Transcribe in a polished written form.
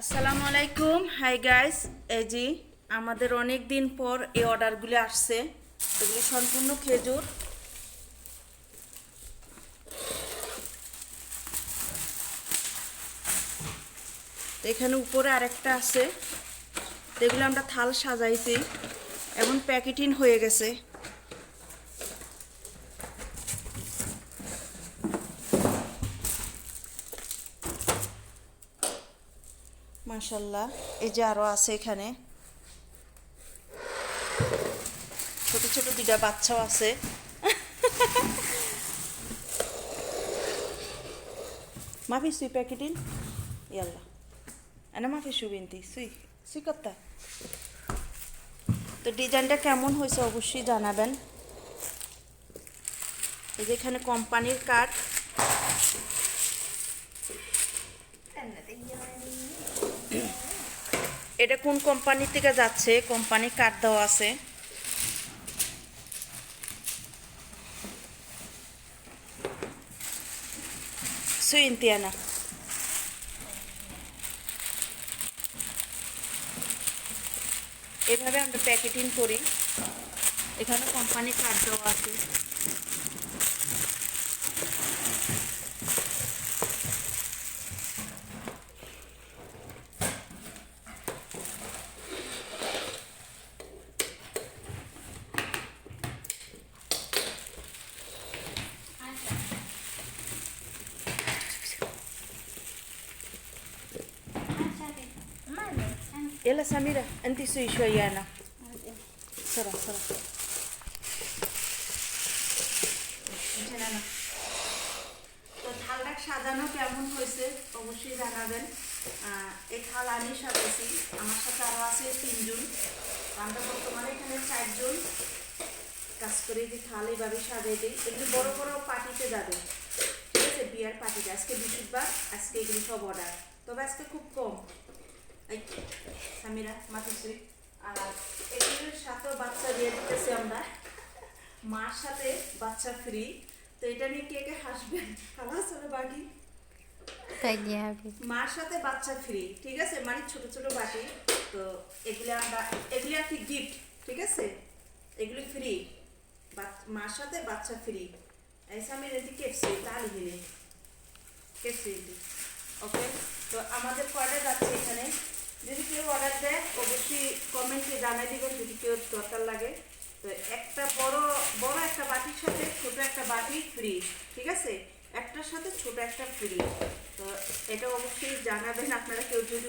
আসসালামু আলাইকুম, hi guys. এই যে আমাদের অনেক দিন পর এই অর্ডারগুলি আসছে। এগুলি সম্পূর্ণ খেজুর। তো এখানে উপরে আরেকটা আছে। তো এগুলো আমরা থাল সাজাইছি, এখন প্যাকেটিং হয়ে গেছে। মাশাল্লাহ, এই যে আরও আছে এখানে ছোট ছোট দুইটা বাচ্চাও আছে। মাফি সুই প্যাকেটিং ইয়াল্লা এনা মাফি সুবিনতি সুই সুই কত্তা। তো ডিজাইনটা কেমন হয়েছে অবশ্যই জানাবেন। এই যে এখানে কোম্পানির কার্ড, এটা কোন কোম্পানি থেকে যাচ্ছে কোম্পানির কার্ড দেওয়া আছে। সুইন্তিয়ানা এভাবে আমরা প্যাকেটিং করি। এখানে কোম্পানির কার্ড দেওয়া আছে। يلا سميرة انت سوي شوية انا سرعة سرعة তো থালটা সাজানো কেমন হয়েছে অবশ্যই জানাবেন। এই থাল আমি সাজাইছি, আমার সাথে আরও আছে 3 জন। আমরা বর্তমানে এখানে 4 জন কাজ করে যে থাল এইভাবে সাজাই দিই। এগুলি বড় বড় পার্টিতে যাবে, ঠিক আছে, বিয়ার পার্টিতে। আজকে বৃহস্পতিবার, আজকে এগুলি সব অর্ডার, তবে আজকে খুব কম। সামিরা মাথুসি আর এগুলির সাথেও বাচ্চা দিয়ে দিতেছি আমরা, মার সাথে বাচ্চা ফ্রি। তো এটা নিয়ে কে কে হাসবেন? খালাস হলো বাকি মার সাথে বাচ্চা ফ্রি, ঠিক আছে, মানে ছোট ছোট বাটি। তো এগুলি আমরা এগুলি আর কি গিফট, ঠিক আছে, এগুলি ফ্রি, মার সাথে বাচ্চা ফ্রি। ऐसा मेरे दी केफसी তালি দিলে কেফসি। ওকে, তো আমাদের অর্ডার যাচ্ছে এখানে। যদি কেউ অর্ডার দেয় অবশ্যই কমেন্টে জানাই দিবেন যদি কেউ দরকার লাগে। তো একটা বড় বড় একটা বাটির সাথে ছোট একটা বাটি ফ্রি, ঠিক আছে, একটার সাথে ছোট একটা ফ্রি। তো এটা অবশ্যই জানাবেন আপনারা কেউ যদি